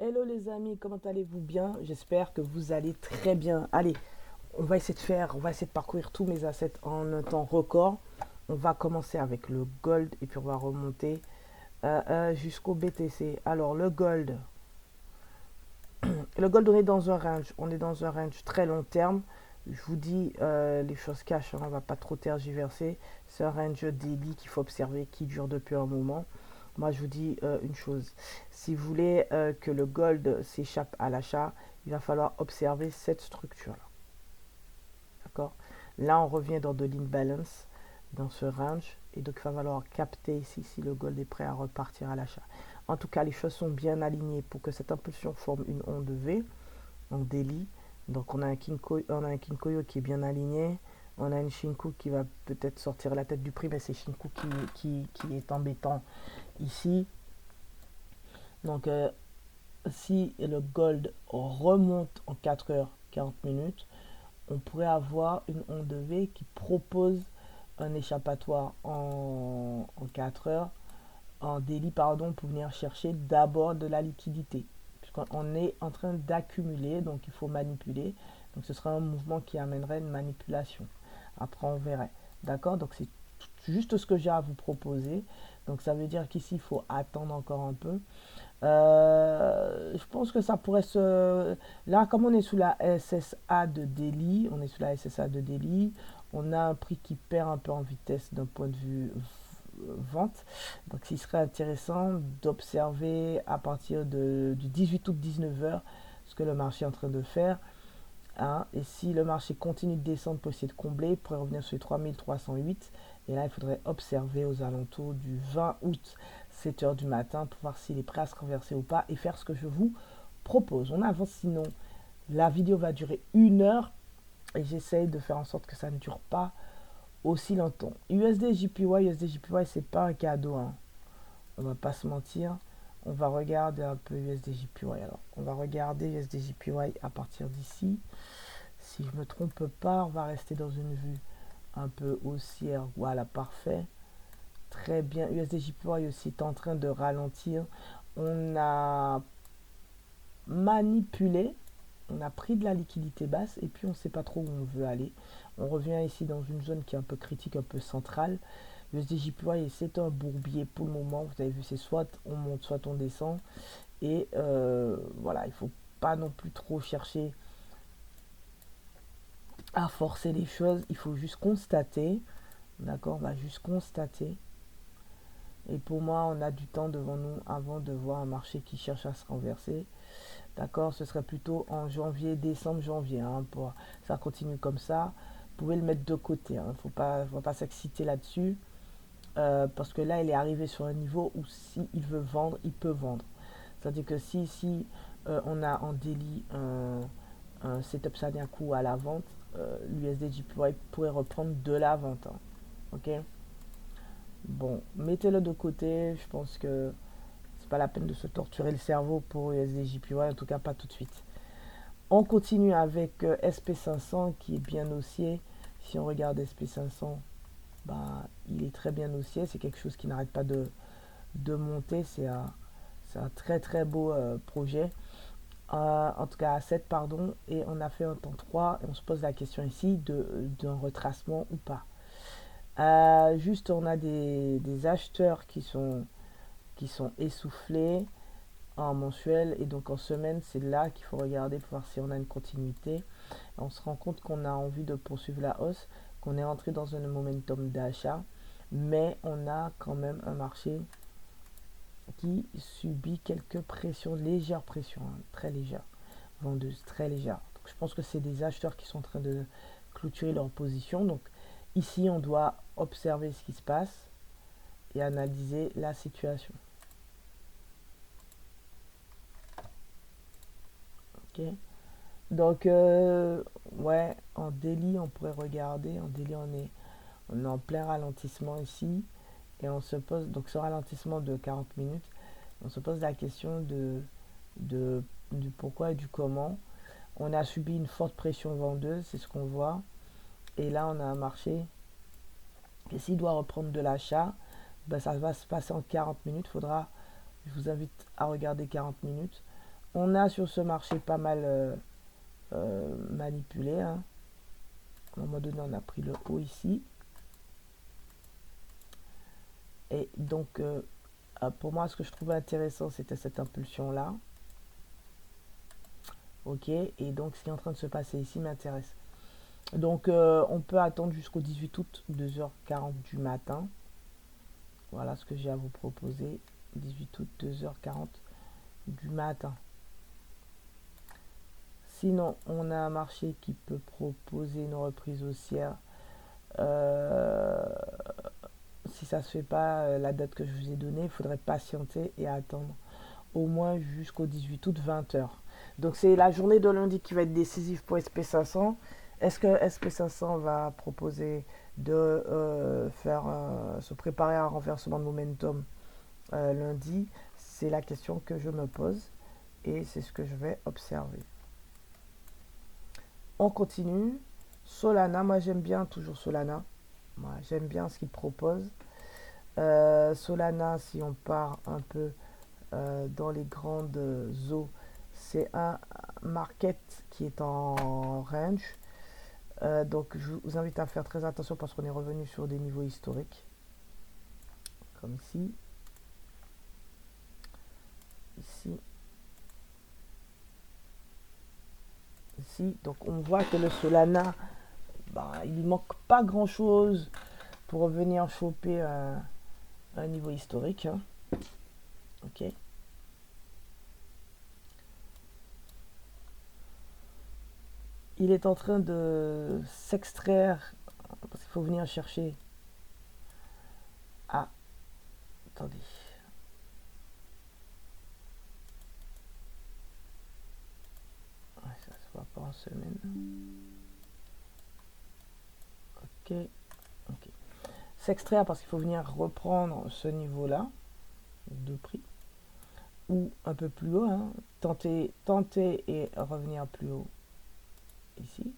Hello les amis, comment allez-vous bien? J'espère que vous allez très bien. Allez, on va essayer de parcourir tous mes assets en un temps record. On va commencer avec le gold et puis on va remonter jusqu'au BTC. Alors le gold on est dans un range très long terme. Je vous dis les choses cash, hein, on va pas trop tergiverser. C'est un range daily qu'il faut observer qui dure depuis un moment. Moi, je vous dis une chose. Si vous voulez que le gold s'échappe à l'achat, il va falloir observer cette structure-là. D'accord? Là, on revient dans de l'imbalance, dans ce range. Et donc, il va falloir capter ici si le gold est prêt à repartir à l'achat. En tout cas, les choses sont bien alignées pour que cette impulsion forme une onde V en daily. Donc, on a un Kinkoyo qui est bien aligné. On a une Shinku qui va peut-être sortir la tête du prix, mais c'est Shinku qui est embêtant ici. Donc, si le gold remonte en 4 heures 40 minutes, on pourrait avoir une onde V qui propose un échappatoire en 4 heures, en daily, pardon, pour venir chercher d'abord de la liquidité. Puisqu'on est en train d'accumuler, donc il faut manipuler. Donc, ce sera un mouvement qui amènerait une manipulation. Après, on verrait. D'accord? Donc, c'est juste ce que j'ai à vous proposer. Donc, ça veut dire qu'ici, il faut attendre encore un peu. Je pense que ça pourrait se... Là, comme on est sous la SSA de Delhi, on est sous la SSA de Delhi, on a un prix qui perd un peu en vitesse d'un point de vue vente. Donc, il serait intéressant d'observer à partir du 18 août 19h ce que le marché est en train de faire. Hein. Et si le marché continue de descendre pour essayer de combler, il pourrait revenir sur les 3308. Et là, il faudrait observer aux alentours du 20 août, 7 heures du matin, pour voir s'il est prêt à se renverser ou pas et faire ce que je vous propose. On avance, sinon la vidéo va durer 1 heure et j'essaye de faire en sorte que ça ne dure pas aussi longtemps. USD JPY, c'est pas un cadeau, hein. On va pas se mentir. On va regarder un peu USD JPY. Alors, on va regarder USD JPY à partir d'ici. Si je me trompe pas, on va rester dans une vue un peu haussière. Voilà, parfait. Très bien. USD JPY aussi est en train de ralentir. On a manipulé, on a pris de la liquidité basse et puis on ne sait pas trop où on veut aller. On revient ici dans une zone qui est un peu critique, un peu centrale. USD JPY, c'est un bourbier pour le moment. Vous avez vu, c'est soit on monte, soit on descend. Et voilà, il ne faut pas non plus trop chercher à forcer les choses. Il faut juste constater. D'accord, on va juste constater. Et pour moi, on a du temps devant nous avant de voir un marché qui cherche à se renverser. D'accord, ce serait plutôt en janvier, décembre, janvier. Hein, ça continue comme ça. Vous pouvez le mettre de côté. Il ne faut pas s'exciter là-dessus. Parce que là, il est arrivé sur un niveau où s'il veut vendre, il peut vendre. C'est-à-dire que si on a en daily un setup Sanyaku à la vente, l'USD JPY pourrait reprendre de la vente. Hein. Ok. Bon, mettez-le de côté. Je pense que c'est pas la peine de se torturer le cerveau pour USD JPY, en tout cas pas tout de suite. On continue avec SP500 qui est bien haussier. Si on regarde SP500, bah, il est très bien haussier. C'est quelque chose qui n'arrête pas de monter. C'est un très très beau projet. En tout cas, à 7, pardon. Et on a fait un temps 3. Et on se pose la question ici d'un retracement ou pas. Juste, on a des acheteurs qui sont essoufflés en mensuel et donc en semaine, c'est là qu'il faut regarder pour voir si on a une continuité. Et on se rend compte qu'on a envie de poursuivre la hausse, qu'on est entré dans un momentum d'achat, mais on a quand même un marché qui subit quelques pressions, légères pressions, hein, très légères, vendeuses, très légères. Donc je pense que c'est des acheteurs qui sont en train de clôturer leur position. Donc ici, on doit observer ce qui se passe et analyser la situation. Ok. Donc, ouais, en daily, on pourrait regarder. En daily, on est en plein ralentissement ici. Et on se pose, donc ce ralentissement de 40 minutes, on se pose la question de, du pourquoi et du comment. On a subi une forte pression vendeuse, c'est ce qu'on voit. Et là, on a un marché. Et s'il doit reprendre de l'achat, ben, ça va se passer en 40 minutes. Je vous invite à regarder 40 minutes. On a sur ce marché pas mal manipulé. Hein. À un moment donné, on a pris le haut ici. Et donc, pour moi, ce que je trouvais intéressant, c'était cette impulsion-là. Ok, et donc ce qui est en train de se passer ici m'intéresse. Donc, on peut attendre jusqu'au 18 août, 2h40 du matin. Voilà ce que j'ai à vous proposer. 18 août, 2h40 du matin. Sinon, on a un marché qui peut proposer une reprise haussière. Si ça ne se fait pas la date que je vous ai donnée, il faudrait patienter et attendre au moins jusqu'au 18 août 20h. Donc c'est la journée de lundi qui va être décisive pour SP500. Est-ce que SP500 va proposer de se préparer à un renversement de momentum lundi? C'est la question que je me pose et c'est ce que je vais observer. On continue. Solana, moi j'aime bien toujours Solana. Moi j'aime bien ce qu'il propose. Solana, si on part un peu dans les grandes eaux, c'est un market qui est en range. Donc je vous invite à faire très attention parce qu'on est revenu sur des niveaux historiques. Comme ici. Ici. Ici. Donc on voit que le Solana, bah, il ne manque pas grand chose pour venir choper un niveau historique. Hein. Ok. Il est en train de s'extraire parce qu'il faut venir chercher. Ah, attendez. Ouais, ça se voit pas en semaine. Ok, ok. S'extraire parce qu'il faut venir reprendre ce niveau-là de prix ou un peu plus haut. Hein. Tenter et revenir plus haut ici.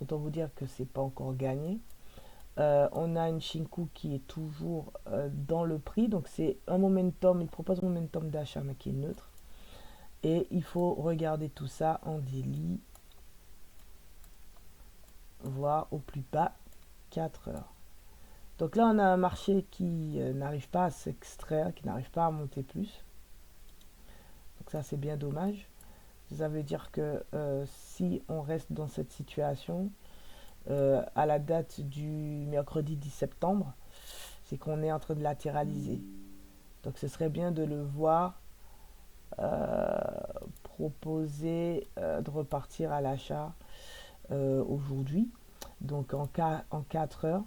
Autant vous dire que c'est pas encore gagné. On a une Shinku qui est toujours dans le prix, donc c'est un momentum, il propose un momentum d'achat mais qui est neutre. Et il faut regarder tout ça en daily, voire au plus bas 4 heures. Donc là, on a un marché qui n'arrive pas à s'extraire, qui n'arrive pas à monter plus. Donc ça, c'est bien dommage. Ça veut dire que si on reste dans cette situation, à la date du mercredi 10 septembre, c'est qu'on est en train de latéraliser. Donc ce serait bien de le voir proposer de repartir à l'achat aujourd'hui. Donc en 4 heures,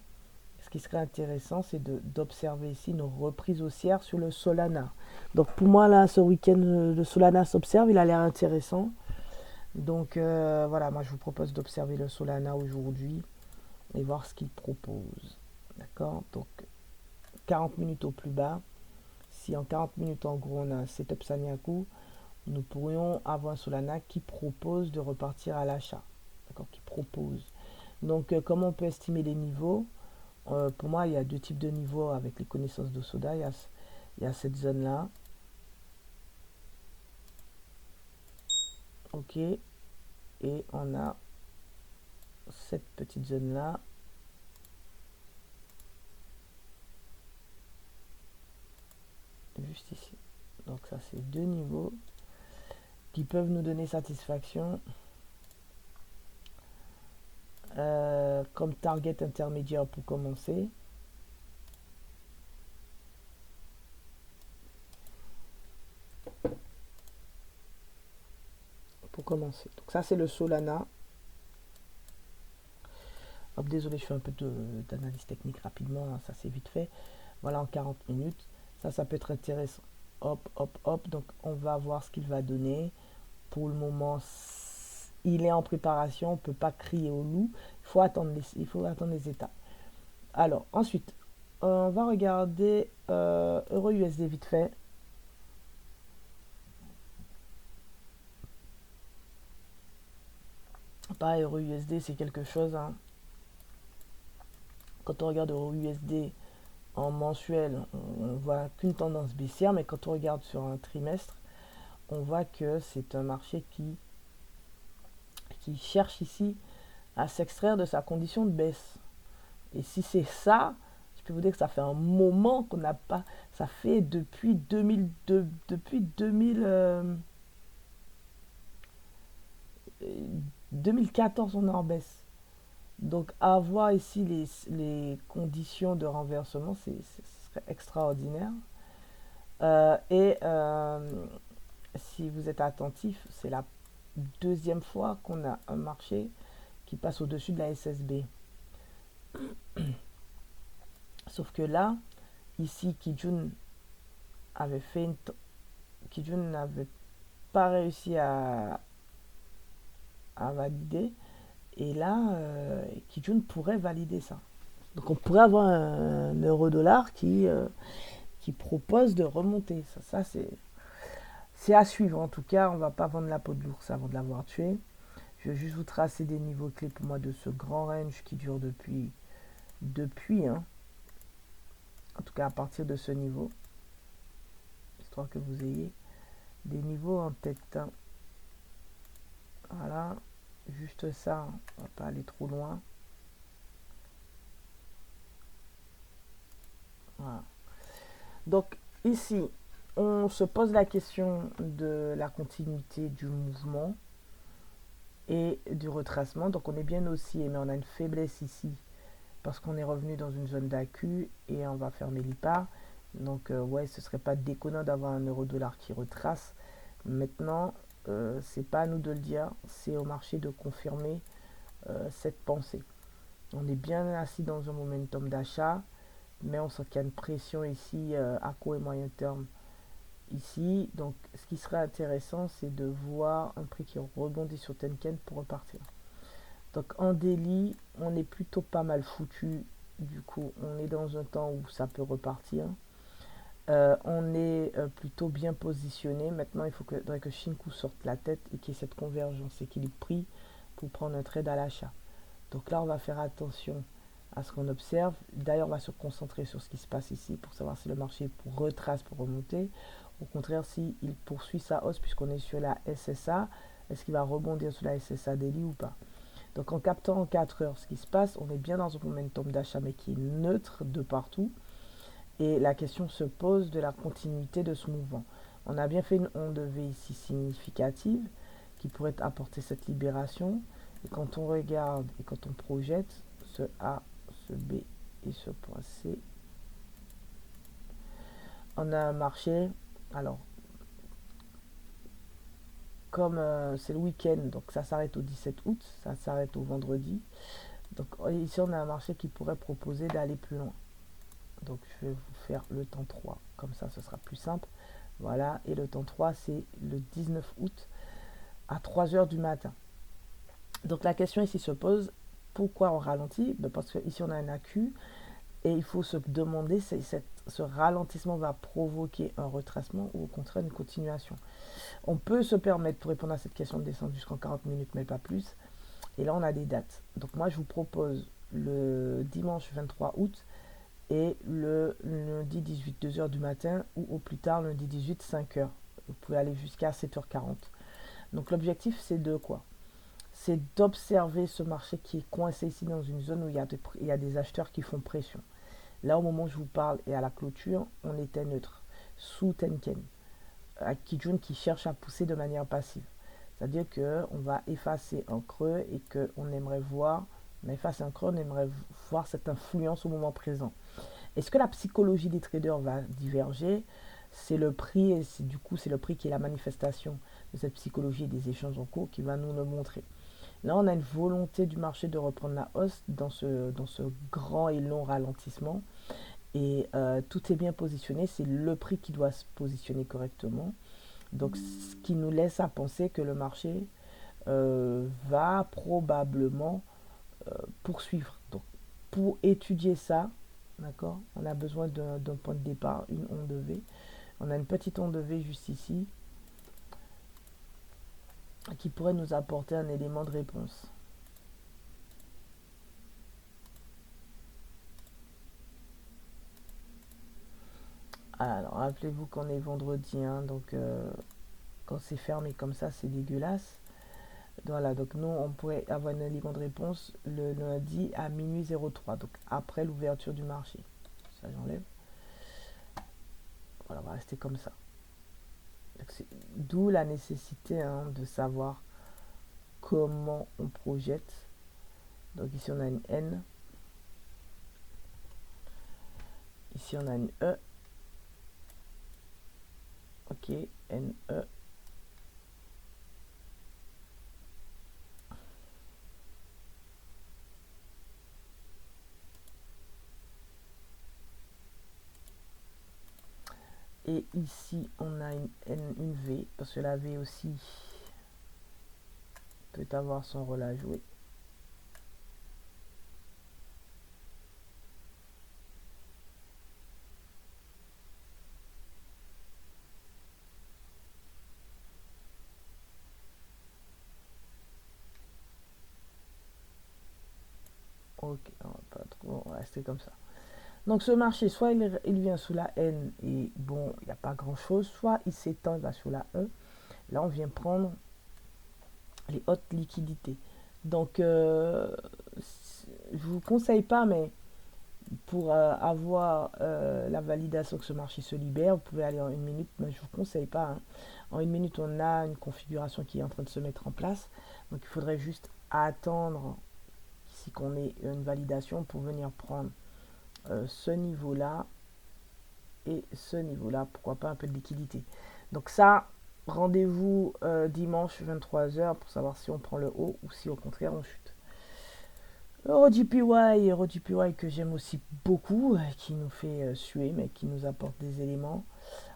ce qui serait intéressant, c'est d'observer ici une reprise haussière sur le Solana. Donc pour moi, là, ce week-end, le Solana s'observe, il a l'air intéressant. Donc voilà, moi je vous propose d'observer le Solana aujourd'hui et voir ce qu'il propose. D'accord? Donc 40 minutes au plus bas. Si en 40 minutes, en gros, on a un setup Sanyaku, nous pourrions avoir un Solana qui propose de repartir à l'achat. D'accord? Qui propose. Donc comment on peut estimer les niveaux? Pour moi, il y a deux types de niveaux avec les connaissances de Soda. Il y a cette zone-là. Ok. Et on a cette petite zone-là. Juste ici. Donc ça, c'est deux niveaux qui peuvent nous donner satisfaction. Comme target intermédiaire pour commencer. Donc ça, c'est le Solana. Hop, désolé, je fais un peu d'analyse technique rapidement, hein, ça c'est vite fait. Voilà, en 40 minutes. Ça peut être intéressant. Hop, hop, hop. Donc, on va voir ce qu'il va donner. Pour le moment, il est en préparation. On ne peut pas crier au loup. Il faut attendre les étapes. Alors, ensuite, on va regarder Euro USD vite fait. Pas Euro USD, c'est quelque chose. Hein. Quand on regarde Euro USD, En mensuel, on voit qu'une tendance baissière, mais quand on regarde sur un trimestre, on voit que c'est un marché qui cherche ici à s'extraire de sa condition de baisse. Et si c'est ça, je peux vous dire que ça fait un moment qu'on n'a pas. Ça fait depuis 2002, depuis 2014, on est en baisse. Donc, avoir ici les conditions de renversement, ce serait extraordinaire. Et si vous êtes attentif, c'est la deuxième fois qu'on a un marché qui passe au-dessus de la SSB. Sauf que là, ici, Kijun avait fait une Kijun n'avait pas réussi à valider. Et là, Kijun pourrait valider ça. Donc on pourrait avoir un euro-dollar qui propose de remonter. Ça c'est à suivre. En tout cas, on ne va pas vendre la peau de l'ours avant de l'avoir tué. Je vais juste vous tracer des niveaux clés pour moi de ce grand range qui dure depuis hein. En tout cas, à partir de ce niveau. Histoire que vous ayez des niveaux en tête. Hein. Voilà. Juste ça. On ne va pas aller trop loin. Voilà. Donc, ici, on se pose la question de la continuité du mouvement et du retracement. Donc, on est bien haussier, mais on a une faiblesse ici parce qu'on est revenu dans une zone d'accu et on va fermer l'IPAR. Donc, ouais, ce serait pas déconnant d'avoir un euro-dollar qui retrace. Maintenant, c'est pas à nous de le dire, c'est au marché de confirmer cette pensée. On est bien assis dans un momentum d'achat, mais on sent qu'il y a une pression ici à court et moyen terme ici. Donc, ce qui serait intéressant, c'est de voir un prix qui rebondit sur Tenken pour repartir. Donc, en daily, on est plutôt pas mal foutu. Du coup, on est dans un temps où ça peut repartir. On est plutôt bien positionné. Maintenant, il faudrait que Shinku sorte la tête et qu'il y ait cette convergence équilibre prix pour prendre un trade à l'achat. Donc là, on va faire attention à ce qu'on observe. D'ailleurs, on va se concentrer sur ce qui se passe ici pour savoir si le marché retrace pour remonter. Au contraire, s'il poursuit sa hausse puisqu'on est sur la SSA, est-ce qu'il va rebondir sur la SSA daily ou pas? Donc en captant en 4 heures ce qui se passe, on est bien dans un momentum d'achat mais qui est neutre de partout. Et la question se pose de la continuité de ce mouvement. On a bien fait une onde V ici significative qui pourrait apporter cette libération. Et quand on regarde et quand on projette ce A, ce B et ce point C, on a un marché. Alors, comme c'est le week-end, donc ça s'arrête au 17 août, ça s'arrête au vendredi. Donc ici, on a un marché qui pourrait proposer d'aller plus loin. Donc je vais vous faire le temps 3, comme ça ce sera plus simple. Voilà, et le temps 3 c'est le 19 août à 3 heures du matin. Donc la question ici se pose, pourquoi on ralentit? Parce qu'ici on a un AQ et il faut se demander si ce ralentissement va provoquer un retracement ou au contraire une continuation. On peut se permettre, pour répondre à cette question, de descendre jusqu'en 40 minutes mais pas plus. Et là on a des dates. Donc moi je vous propose le dimanche 23 août et le lundi 18 2h du matin ou au plus tard lundi 18 5h. Vous pouvez aller jusqu'à 7h40. Donc l'objectif c'est de quoi? C'est d'observer ce marché qui est coincé ici dans une zone où il y a des acheteurs qui font pression. Là au moment où je vous parle et à la clôture, on était neutre sous Tenken. À Kijun qui cherche à pousser de manière passive. C'est-à-dire qu'on va effacer un creux et qu'on aimerait voir, on efface un creux, on aimerait voir cette influence au moment présent. Est-ce que la psychologie des traders va diverger? C'est le prix, et du coup, c'est le prix qui est la manifestation de cette psychologie et des échanges en cours qui va nous le montrer. Là, on a une volonté du marché de reprendre la hausse dans ce grand et long ralentissement. Et tout est bien positionné. C'est le prix qui doit se positionner correctement. Donc, ce qui nous laisse à penser que le marché va probablement poursuivre. Donc, pour étudier ça, d'accord, on a besoin d'un point de départ, une onde V. On a une petite onde V juste ici qui pourrait nous apporter un élément de réponse. Rappelez-vous qu'on est vendredi, hein, donc quand c'est fermé comme ça, c'est dégueulasse. Voilà, donc nous, on pourrait avoir une élément de réponse le lundi à minuit 03, donc après l'ouverture du marché. Ça, j'enlève. Voilà, on va rester comme ça. D'où la nécessité, hein, de savoir comment on projette. Donc ici, on a une N. Ici, on a une E. Ok, N, E. Et ici, on a une N, une V, parce que la V aussi peut avoir son rôle à jouer. Ok, on va pas trop, on va rester comme ça. Donc ce marché, soit il vient sous la N et bon, il n'y a pas grand chose, soit il s'étend, il va sous la E. Là, on vient prendre les hautes liquidités. Donc, je vous conseille pas, mais pour avoir la validation que ce marché se libère, vous pouvez aller en une minute, mais je vous conseille pas, hein. En une minute, on a une configuration qui est en train de se mettre en place. Donc, il faudrait juste attendre ici qu'on ait une validation pour venir prendre ce niveau-là et ce niveau-là, pourquoi pas un peu de liquidité. Donc ça, rendez-vous dimanche 23h pour savoir si on prend le haut ou si au contraire on chute. Euro que j'aime aussi beaucoup, qui nous fait suer, mais qui nous apporte des éléments.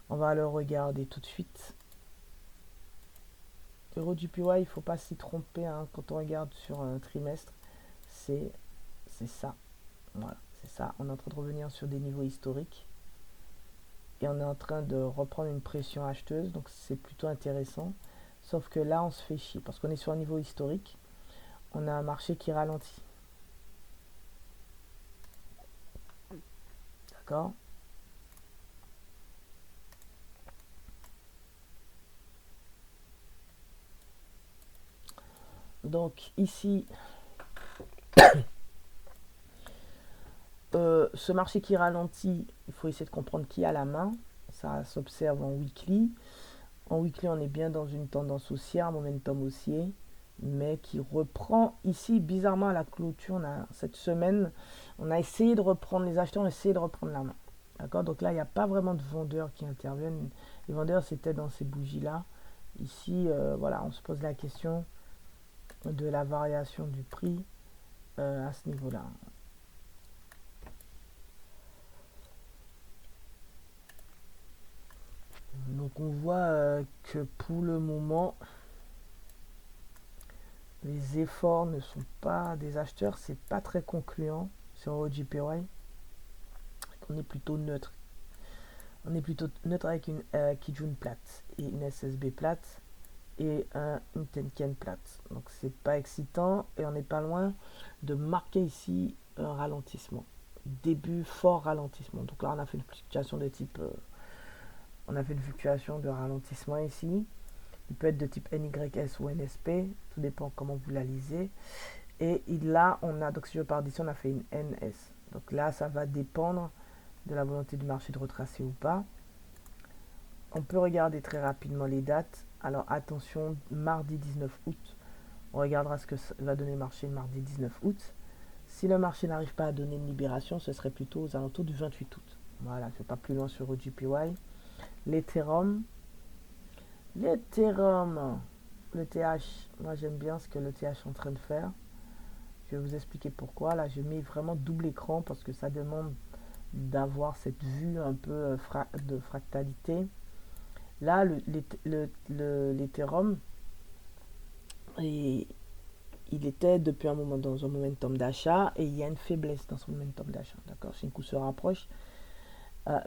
On va le regarder tout de suite. EuroJPY, il ne faut pas s'y tromper, hein, quand on regarde sur un trimestre, c'est ça. Voilà, c'est ça. On est en train de revenir sur des niveaux historiques. Et on est en train de reprendre une pression acheteuse, donc c'est plutôt intéressant. Sauf que là, on se fait chier, parce qu'on est sur un niveau historique. On a un marché qui ralentit. D'accord? Donc ici, ce marché qui ralentit, il faut essayer de comprendre qui a la main. Ça s'observe en weekly. En weekly, on est bien dans une tendance haussière, momentum haussier, mais qui reprend ici, bizarrement à la clôture. Cette semaine, on a essayé de reprendre, les acheteurs ont essayé de reprendre la main. D'accord? Donc là, il n'y a pas vraiment de vendeurs qui interviennent. Les vendeurs, c'était dans ces bougies-là. Ici, voilà, on se pose la question de la variation du prix à ce niveau-là. Donc on voit que pour le moment, les efforts ne sont pas des acheteurs, c'est pas très concluant sur OJPY. On est plutôt neutre. On est plutôt neutre avec une Kijun plate et une SSB plate et une Tenken plate. Donc c'est pas excitant et on n'est pas loin de marquer ici un ralentissement. Début fort ralentissement. Donc là on a fait une fluctuation de type on a fait une fluctuation de ralentissement ici. Il peut être de type NYS ou NSP, tout dépend comment vous la lisez. Et là, on a, donc si je pars d'ici, on a fait une NS. Donc là, ça va dépendre de la volonté du marché de retracer ou pas. On peut regarder très rapidement les dates. Alors attention, mardi 19 août, on regardera ce que va donner le marché le mardi 19 août. Si le marché n'arrive pas à donner une libération, ce serait plutôt aux alentours du 28 août. Voilà, je ne vais pas plus loin sur OJPY. L'Ethereum, le TH, moi j'aime bien ce que le TH est en train de faire. Je vais vous expliquer pourquoi. Là, je mets vraiment double écran parce que ça demande d'avoir cette vue un peu de fractalité. Là, l'Ethereum, il était depuis un moment dans un momentum d'achat et il y a une faiblesse dans son momentum d'achat. D'accord, Shinku se rapproche.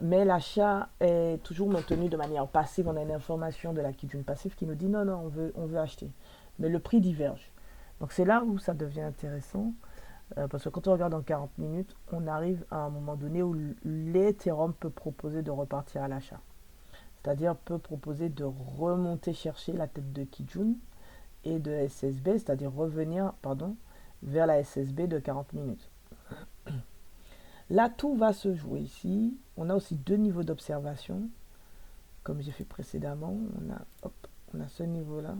Mais l'achat est toujours maintenu de manière passive. On a une information de la Kijun passive qui nous dit non, on veut acheter. Mais le prix diverge. Donc c'est là où ça devient intéressant. Parce que quand on regarde en 40 minutes, on arrive à un moment donné où l'Ethereum peut proposer de repartir à l'achat. C'est-à-dire peut proposer de remonter chercher la tête de Kijun et de SSB, c'est-à-dire revenir vers la SSB de 40 minutes. Là, tout va se jouer ici. On a aussi deux niveaux d'observation. Comme j'ai fait précédemment, on a ce niveau-là,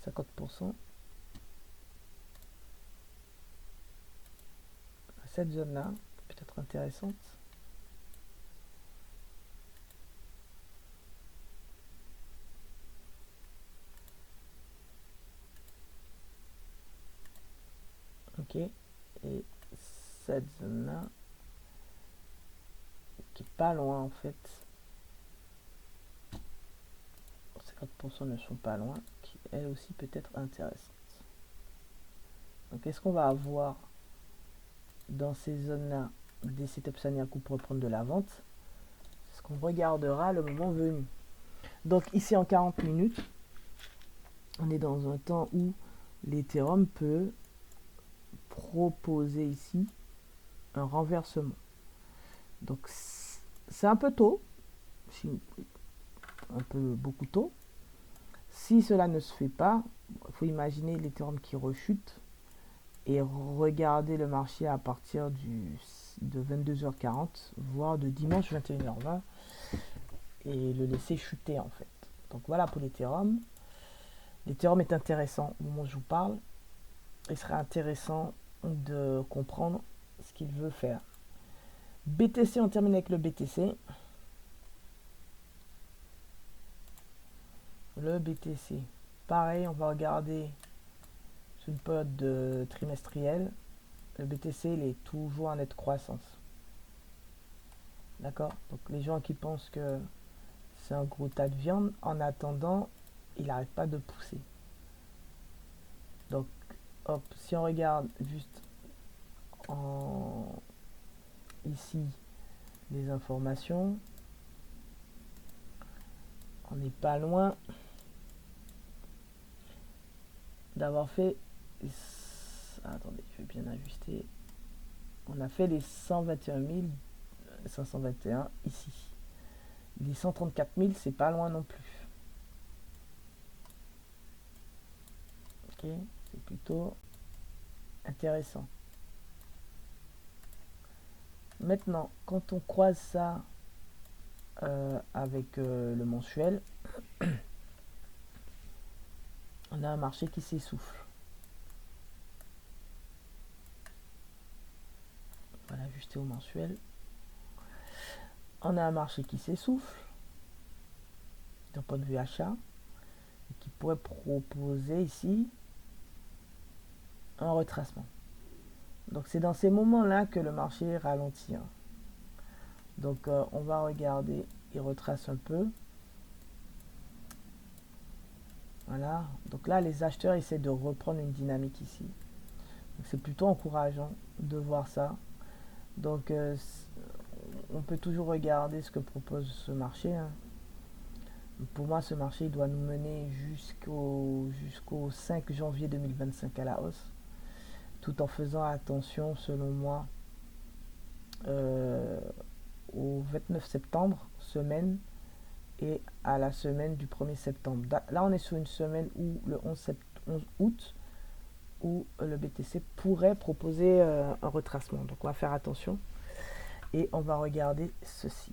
50%. Cette zone-là peut être intéressante. Ok. Et cette zone-là, qui est pas loin en fait. 50% ne sont pas loin, qui elle aussi peut être intéressante. Donc est-ce qu'on va avoir dans ces zones-là des setups Sanyaku pour reprendre de la vente? C'est ce qu'on regardera le moment venu. Donc ici en 40 minutes, on est dans un temps où l'Ethereum peut proposer ici un renversement. Donc c'est un peu tôt, un peu beaucoup tôt. Si cela ne se fait pas, il faut imaginer l'Ethereum qui rechute et regarder le marché à partir de 22h40, voire de dimanche 21h20 et le laisser chuter en fait. Donc voilà pour l'Ethereum. L'Ethereum est intéressant au moment où je vous parle. Il serait intéressant de comprendre ce qu'il veut faire. BTC, on termine avec le BTC. Le BTC, pareil, on va regarder sur une période trimestrielle. Le BTC, il est toujours en nette croissance. D'accord? Donc les gens qui pensent que c'est un gros tas de viande, en attendant, il n'arrête pas de pousser. Donc, hop, si on regarde juste ici les informations, on n'est pas loin d'avoir fait... Attendez, je vais bien ajuster. On a fait les 121 521 ici. Les 134 000, c'est pas loin non plus. Ok, c'est plutôt intéressant. Maintenant, quand on croise ça avec le mensuel, on a un marché qui s'essouffle. On va l'ajuster au mensuel. On a un marché qui s'essouffle d'un point de vue achat et qui pourrait proposer ici un retracement. Donc c'est dans ces moments-là que le marché ralentit. Donc on va regarder, il retrace un peu. Voilà, donc là les acheteurs essaient de reprendre une dynamique ici. C'est plutôt encourageant de voir ça. Donc on peut toujours regarder ce que propose ce marché. Pour moi, ce marché doit nous mener jusqu'au 5 janvier 2025 à la hausse, tout en faisant attention, selon moi, au 29 septembre, semaine, et à la semaine du 1er septembre. Là, on est sur une semaine où le 11 août, où le BTC pourrait proposer un retracement. Donc, on va faire attention et on va regarder ceci.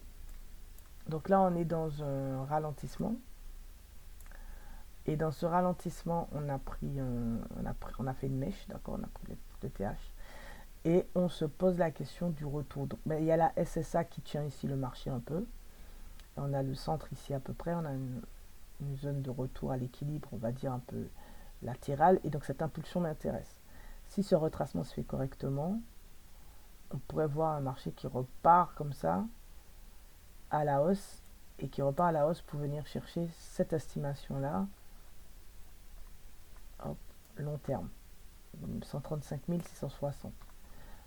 Donc là, on est dans un ralentissement. Et dans ce ralentissement, on a fait une mèche, d'accord, on a pris le TH. Et on se pose la question du retour. Donc, il y a la SSA qui tient ici le marché un peu. On a le centre ici à peu près. On a une zone de retour à l'équilibre, on va dire un peu latérale. Et donc cette impulsion m'intéresse. Si ce retracement se fait correctement, on pourrait voir un marché qui repart comme ça à la hausse. Et qui repart à la hausse pour venir chercher cette estimation-là. Long terme. 135 660.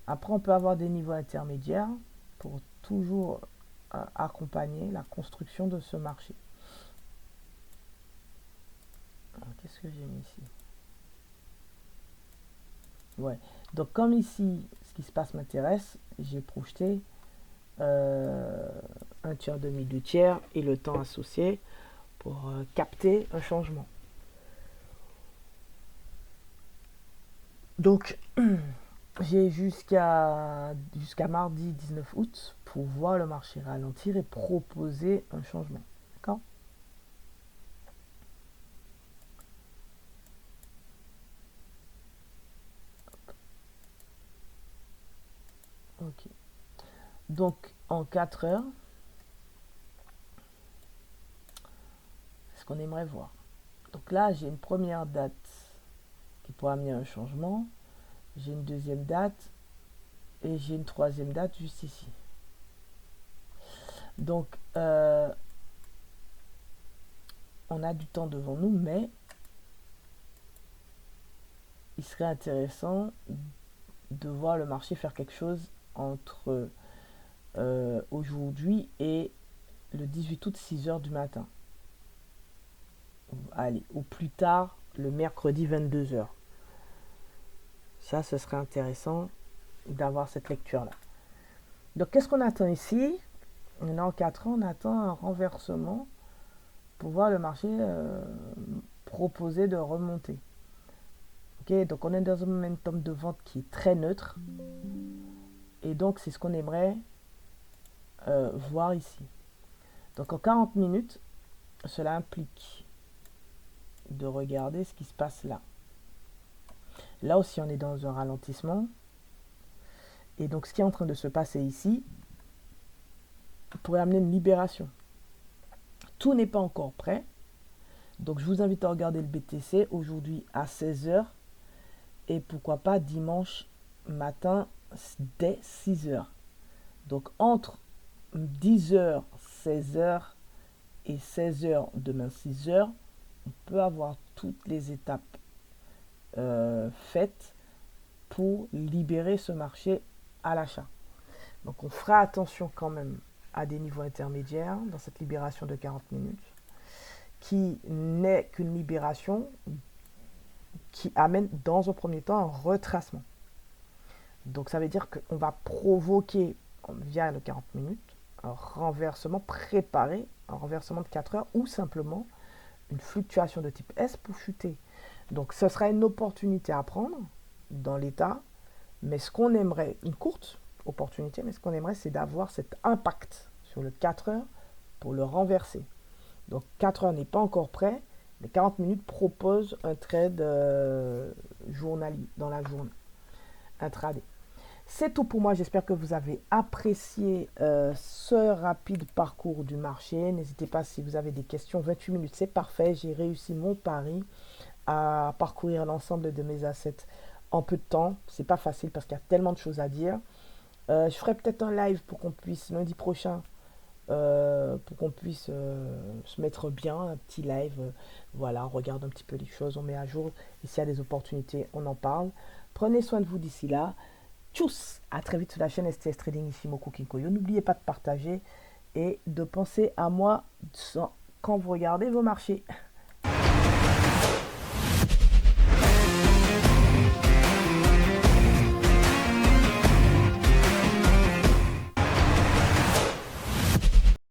Après, on peut avoir des niveaux intermédiaires pour toujours accompagner la construction de ce marché. Qu'est-ce que j'ai mis ici? Ouais. Donc comme ici, ce qui se passe m'intéresse, j'ai projeté un tiers, demi, deux tiers et le temps associé pour capter un changement. Donc j'ai jusqu'à mardi 19 août pour voir le marché ralentir et proposer un changement. D'accord? Ok. Donc en 4 heures, c'est ce qu'on aimerait voir. Donc là, j'ai une première date qui pourrait amener un changement. J'ai une deuxième date et j'ai une troisième date juste ici. Donc, on a du temps devant nous, mais il serait intéressant de voir le marché faire quelque chose entre aujourd'hui et le 18 août, 6 heures du matin. Allez, au plus tard, le mercredi 22 heures. Ça, ce serait intéressant d'avoir cette lecture-là. Donc, qu'est-ce qu'on attend ici? En 4 ans, on attend un renversement pour voir le marché proposer de remonter. Ok, donc on est dans un momentum de vente qui est très neutre. Et donc, c'est ce qu'on aimerait voir ici. Donc, en 40 minutes, cela implique de regarder ce qui se passe là. Là aussi, on est dans un ralentissement. Et donc, ce qui est en train de se passer ici pourrait amener une libération. Tout n'est pas encore prêt. Donc, je vous invite à regarder le BTC aujourd'hui à 16h. Et pourquoi pas dimanche matin dès 6h. Donc, entre 10h, 16h et 16h, demain 6h, on peut avoir toutes les étapes faites pour libérer ce marché à l'achat. Donc on fera attention quand même à des niveaux intermédiaires dans cette libération de 40 minutes, qui n'est qu'une libération qui amène dans un premier temps un retracement. Donc ça veut dire qu'on va provoquer via le 40 minutes un renversement préparé, un renversement de 4 heures ou simplement une fluctuation de type S pour chuter. Donc ce sera une opportunité à prendre dans l'état, mais ce qu'on aimerait, une courte opportunité, mais ce qu'on aimerait, c'est d'avoir cet impact sur le 4 heures pour le renverser. Donc 4 heures n'est pas encore prêt, mais 40 minutes propose un trade journalier dans la journée, intraday. C'est tout pour moi, j'espère que vous avez apprécié ce rapide parcours du marché. N'hésitez pas si vous avez des questions, 28 minutes c'est parfait, j'ai réussi mon pari à parcourir l'ensemble de mes assets en peu de temps. C'est pas facile parce qu'il y a tellement de choses à dire. Je ferai peut-être un live pour qu'on puisse, lundi prochain, pour qu'on puisse se mettre bien, un petit live. Voilà, on regarde un petit peu les choses, on met à jour. Et s'il y a des opportunités, on en parle. Prenez soin de vous d'ici là. Tchuss, à très vite sur la chaîne STS Trading Ishimoku Kinkoyo. N'oubliez pas de partager et de penser à moi quand vous regardez vos marchés.